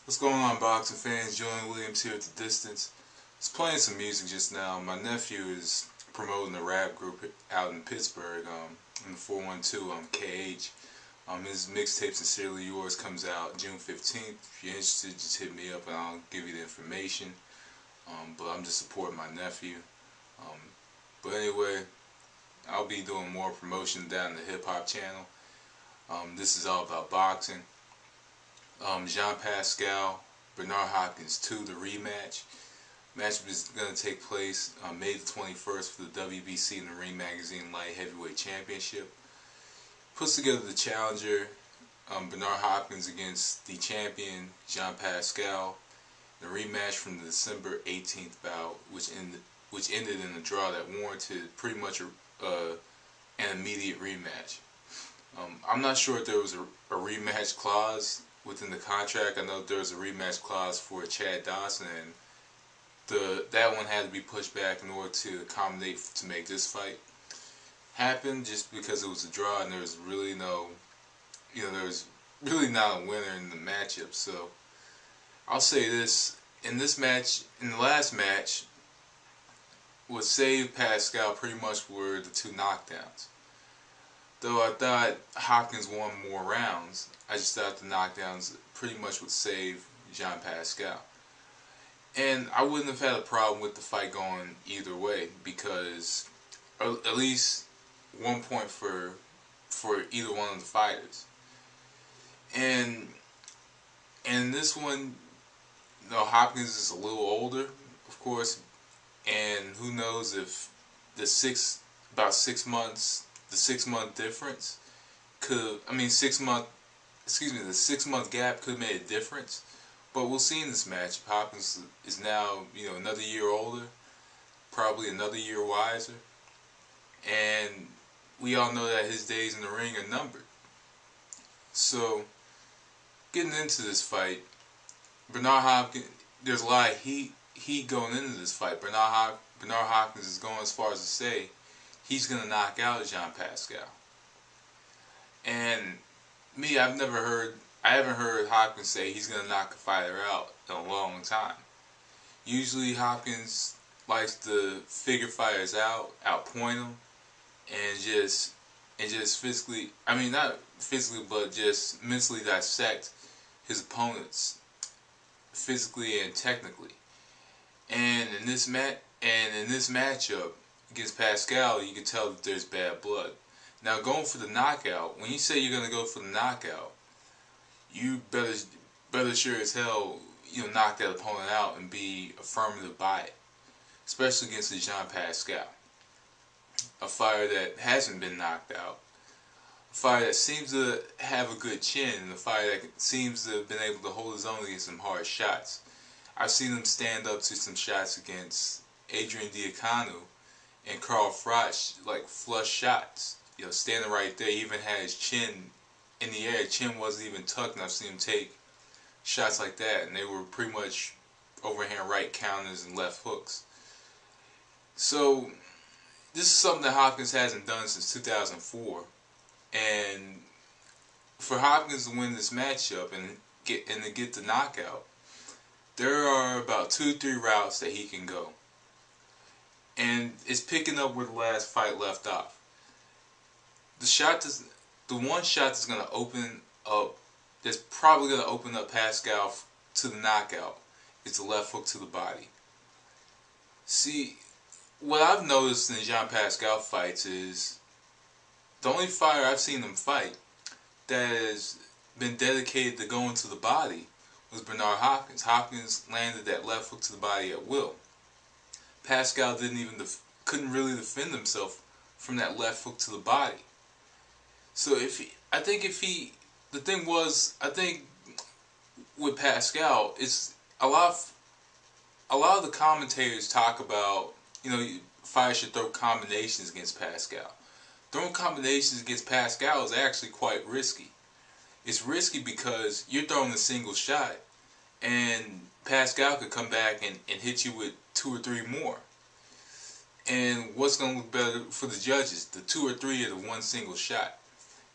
What's going on, boxing fans? Julian Williams here at the distance. I was playing some music just now. My nephew is promoting a rap group out in Pittsburgh, in the 412 KH. His mixtape Sincerely Yours comes out June 15th. If you're interested, just hit me up and I'll give you the information. But I'm just supporting my nephew. But anyway, I'll be doing more promotion down the hip hop channel. This is all about boxing. Jean Pascal, Bernard Hopkins 2, the rematch. Matchup is going to take place on May the 21st for the WBC and the Ring Magazine Light Heavyweight Championship. Puts together the challenger, Bernard Hopkins, against the champion, Jean Pascal. The rematch from the December 18th bout, which ended in a draw that warranted pretty much an immediate rematch. I'm not sure if there was a rematch clause within the contract. I know there was a rematch clause for Chad Dawson, and that one had to be pushed back in order to accommodate to make this fight happen, just because it was a draw and there was really there was really not a winner in the matchup. So I'll say this: in the last match, what saved Pascal pretty much were the two knockdowns. Though I thought Hopkins won more rounds, I just thought the knockdowns pretty much would save Jean Pascal. And I wouldn't have had a problem with the fight going either way, because at least 1 point for either one of the fighters. And this one, Hopkins is a little older, of course, and who knows if the 6 month difference the 6 month gap could have made a difference. But we'll see in this match. Hopkins is now, another year older, probably another year wiser, and we all know that his days in the ring are numbered. So, getting into this fight, Bernard Hopkins, there's a lot of heat going into this fight. Bernard Hopkins is going as far as to say he's going to knock out Jean Pascal. And me, I haven't heard Hopkins say he's going to knock a fighter out in a long time. Usually Hopkins likes to figure fighters out, outpoint them, and just physically, not physically, but just mentally dissect his opponents physically and technically. And in this matchup against Pascal, you can tell that there's bad blood. Now, going for the knockout, when you say you're going to go for the knockout, you better sure as hell knock that opponent out and be affirmative by it, especially against the Jean Pascal, a fighter that hasn't been knocked out, a fighter that seems to have a good chin, and a fighter that seems to have been able to hold his own against some hard shots. I've seen him stand up to some shots against Adrian Diaconu and Carl Froch, like flush shots. Standing right there, he even had his chin in the air. His chin wasn't even tucked, and I've seen him take shots like that, and they were pretty much overhand right counters and left hooks. So this is something that Hopkins hasn't done since 2004, and for Hopkins to win this matchup and to get the knockout, there are about 2-3 routes that he can go, and it's picking up where the last fight left off. The one shot that's going to open up, that's probably going to open up Pascal to the knockout, is the left hook to the body. See, what I've noticed in the Jean Pascal fights is the only fighter I've seen him fight that has been dedicated to going to the body was Bernard Hopkins. Hopkins landed that left hook to the body at will. Pascal couldn't really defend himself from that left hook to the body. So I think with Pascal, it's a lot of the commentators talk about, fighters should throw combinations against Pascal. Throwing combinations against Pascal is actually quite risky. It's risky because you're throwing a single shot, and Pascal could come back and hit you with 2 or 3 more. And what's going to look better for the judges, the 2 or 3 or the one single shot?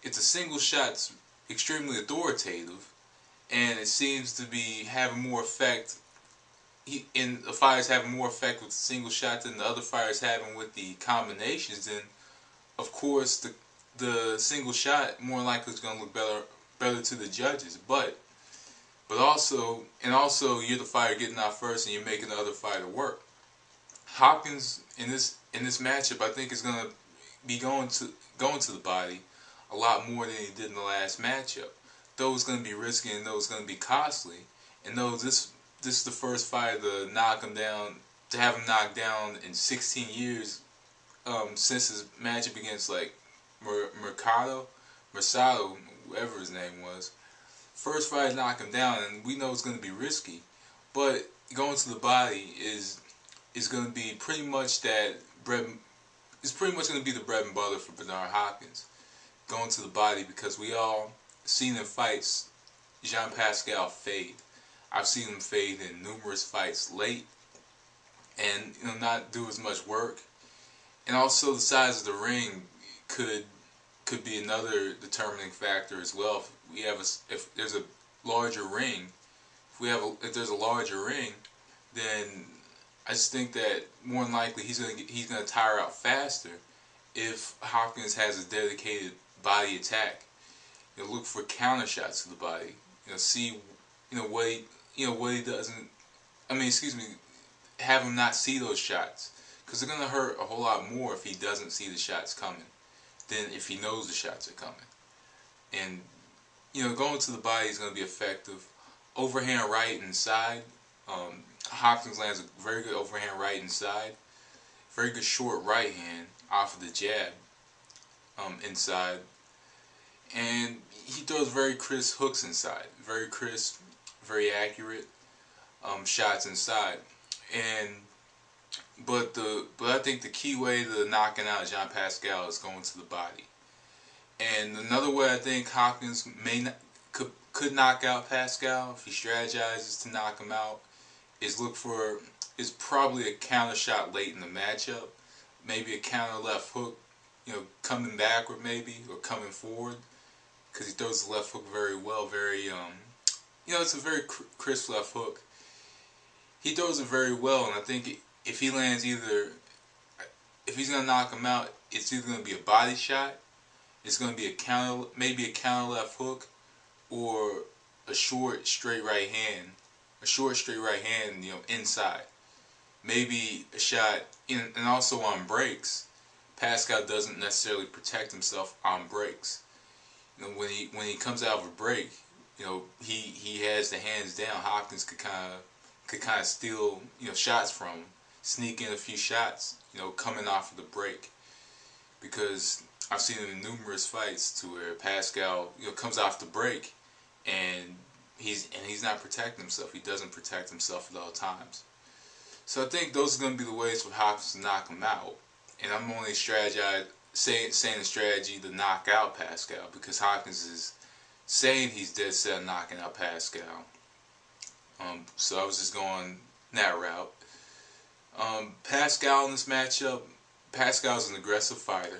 If the single shot's extremely authoritative, and it seems to be having more effect, and the fighters having more effect with the single shot than the other fighters having with the combinations, then of course the single shot more likely is going to look better to the judges. But also you're the fighter getting out first, and you're making the other fighter work. Hopkins in this matchup, I think, is going to be going to the body a lot more than he did in the last matchup. Though it's going to be risky, and though it's going to be costly, and though this is the first fight to knock him down, to have him knocked down in 16 years, since his matchup against like Mercado, whatever his name was. First fight to knock him down, and we know it's going to be risky, but going to the body is going to be pretty much that bread. It's pretty much going to be the bread and butter for Bernard Hopkins, going to the body, because we all seen in fights Jean Pascal fade. I've seen him fade in numerous fights late, and not do as much work. And also the size of the ring could be another determining factor as well. If there's a larger ring, if there's a larger ring, then I just think that more than likely he's gonna tire out faster if Hopkins has a dedicated body attack. Look for counter shots to the body. See what he doesn't. I mean, excuse me. Have him not see those shots, because they're gonna hurt a whole lot more if he doesn't see the shots coming than if he knows the shots are coming. And going to the body is gonna be effective. Overhand right inside. Hopkins lands a very good overhand right inside. Very good short right hand off of the jab inside. And he throws very crisp hooks inside. Very crisp, very accurate shots inside. But I think the key way to knocking out Jean Pascal is going to the body. And another way I think Hopkins could knock out Pascal, if he strategizes to knock him out, is probably a counter shot late in the matchup. Maybe a counter left hook, coming backward maybe, or coming forward, because he throws the left hook very well. It's a very crisp left hook. He throws it very well, and I think if he lands if he's gonna knock him out, it's either gonna be a body shot, it's gonna be maybe a counter left hook, or a short straight right hand. Inside. Maybe a shot, and also on breaks. Pascal doesn't necessarily protect himself on breaks. When he comes out of a break, he has the hands down. Hopkins could kind of steal shots from him, sneak in a few shots, coming off of the break. Because I've seen him in numerous fights to where Pascal comes off the break, and he's not protecting himself. He doesn't protect himself at all times. So I think those are going to be the ways for Hopkins to knock him out. And I'm only saying the strategy to knock out Pascal, because Hopkins is saying he's dead set on knocking out Pascal. So I was just going that route. Pascal in this matchup, Pascal's an aggressive fighter.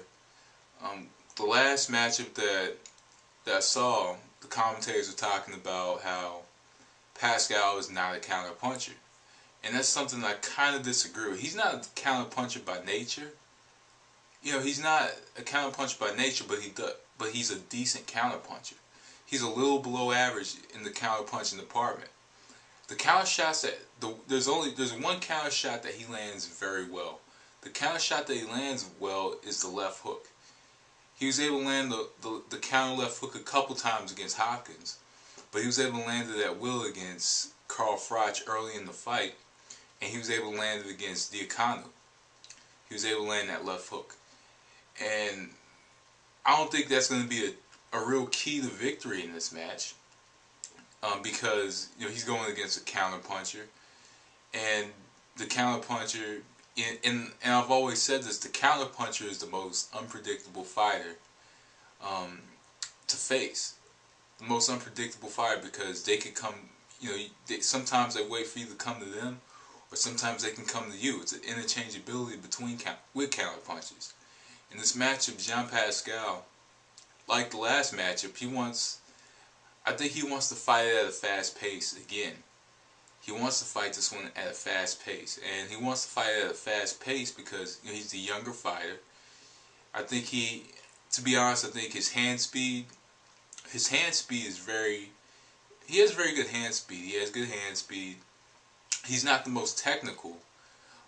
The last matchup that I saw, the commentators were talking about how Pascal is not a counter puncher. And that's something I kind of disagree with. He's not a counter puncher by nature. He's not a counter puncher by nature, but he's a decent counter puncher. He's a little below average in the counter punching department. The counter shots there's one counter shot that he lands very well. The counter shot that he lands well is the left hook. He was able to land the counter left hook a couple times against Hopkins, but he was able to land it at will against Carl Froch early in the fight, and he was able to land it against Diaconu. He was able to land that left hook. And I don't think that's going to be a real key to victory in this match, because he's going against a counter puncher, and the counter puncher, and I've always said this, the counter puncher is the most unpredictable fighter to face. The most unpredictable fighter, because they could come, sometimes they wait for you to come to them, or sometimes they can come to you. It's an interchangeability with counter punches. In this matchup, Jean Pascal, like the last matchup, I think he wants to fight it at a fast pace again. He wants to fight this one at a fast pace, and he wants to fight it at a fast pace because he's the younger fighter. I think to be honest, I think his hand speed is he has very good hand speed. He has good hand speed. He's not the most technical,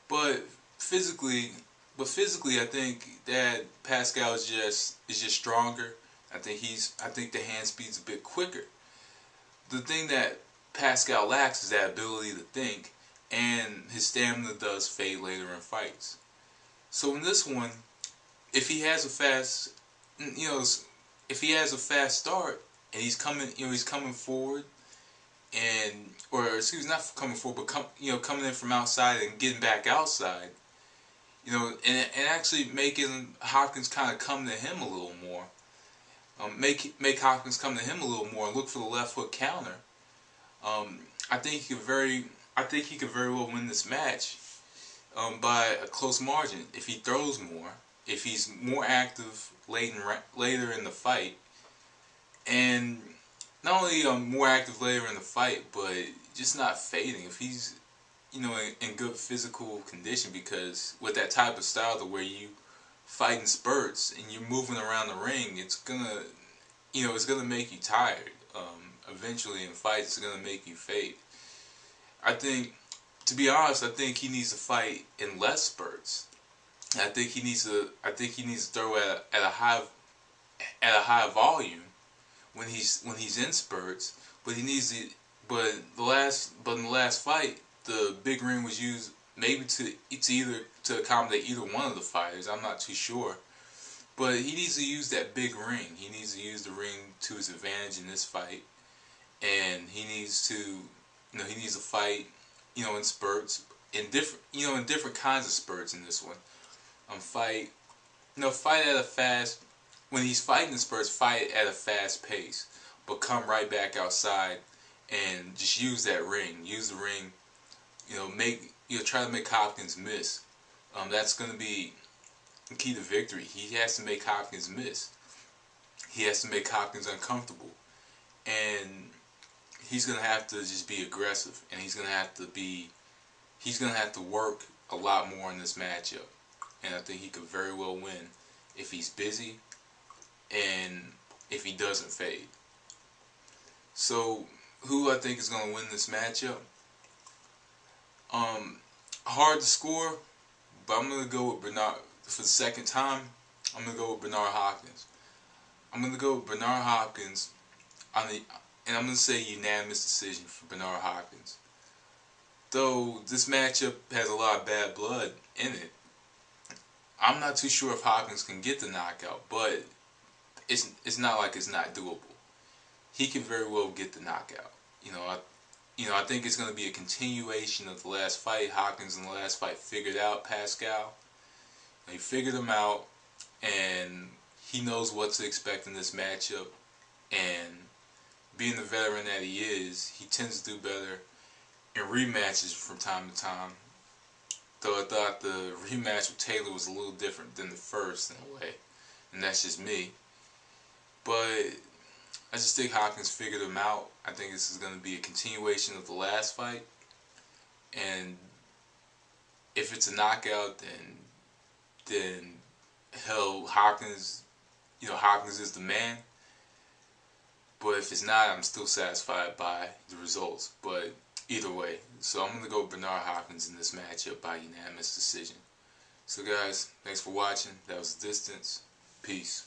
but physically, I think that Pascal is just stronger. I think the hand speed's a bit quicker. The thing that Pascal lacks is that ability to think, and his stamina does fade later in fights. So in this one, if he has a fast, if he has a fast start and he's coming forward, not coming forward, but coming in from outside and getting back outside, and actually making Hopkins kind of come to him a little more. Make Hopkins come to him a little more and look for the left hook counter. I think he could very well win this match by a close margin if he throws more, if he's more active later in the fight, and not only more active later in the fight, but just not fading. If he's in good physical condition, because with that type of style to where you fight in spurts and you're moving around the ring, it's gonna make you tired. Eventually in fights, it's gonna make you fade. To be honest, I think he needs to fight in less spurts. I think he needs to throw at a high volume when he's in spurts. But in the last fight, the big ring was used maybe to accommodate either one of the fighters. I'm not too sure. But he needs to use that big ring. He needs to use the ring to his advantage in this fight. And he needs to fight, in spurts, in different kinds of spurts in this one. Fight at a fast, when he's fighting in spurts, fight at a fast pace, but come right back outside and just use that ring. Use the ring, try to make Hopkins miss. That's going to be the key to victory. He has to make Hopkins miss. He has to make Hopkins uncomfortable. And he's going to have to just be aggressive, and he's going to have to work a lot more in this matchup. And I think he could very well win if he's busy and if he doesn't fade. So, who I think is going to win this matchup? Hard to score, but I'm going to go with Bernard for the second time. I'm going to go with Bernard Hopkins. I'm going to go with Bernard Hopkins and I'm going to say unanimous decision for Bernard Hopkins. Though this matchup has a lot of bad blood in it, I'm not too sure if Hopkins can get the knockout, but it's not like it's not doable. He can very well get the knockout. I think it's going to be a continuation of the last fight. Hopkins in the last fight figured out Pascal. He figured him out, and he knows what to expect in this matchup. And being the veteran that he is, he tends to do better in rematches from time to time. Though I thought the rematch with Taylor was a little different than the first in a way. And that's just me. But I just think Hopkins figured him out. I think this is going to be a continuation of the last fight. And if it's a knockout, then hell, Hopkins is the man. But if it's not, I'm still satisfied by the results. But either way, so I'm going to go with Bernard Hopkins in this matchup by unanimous decision. So guys, thanks for watching. That was Distance. Peace.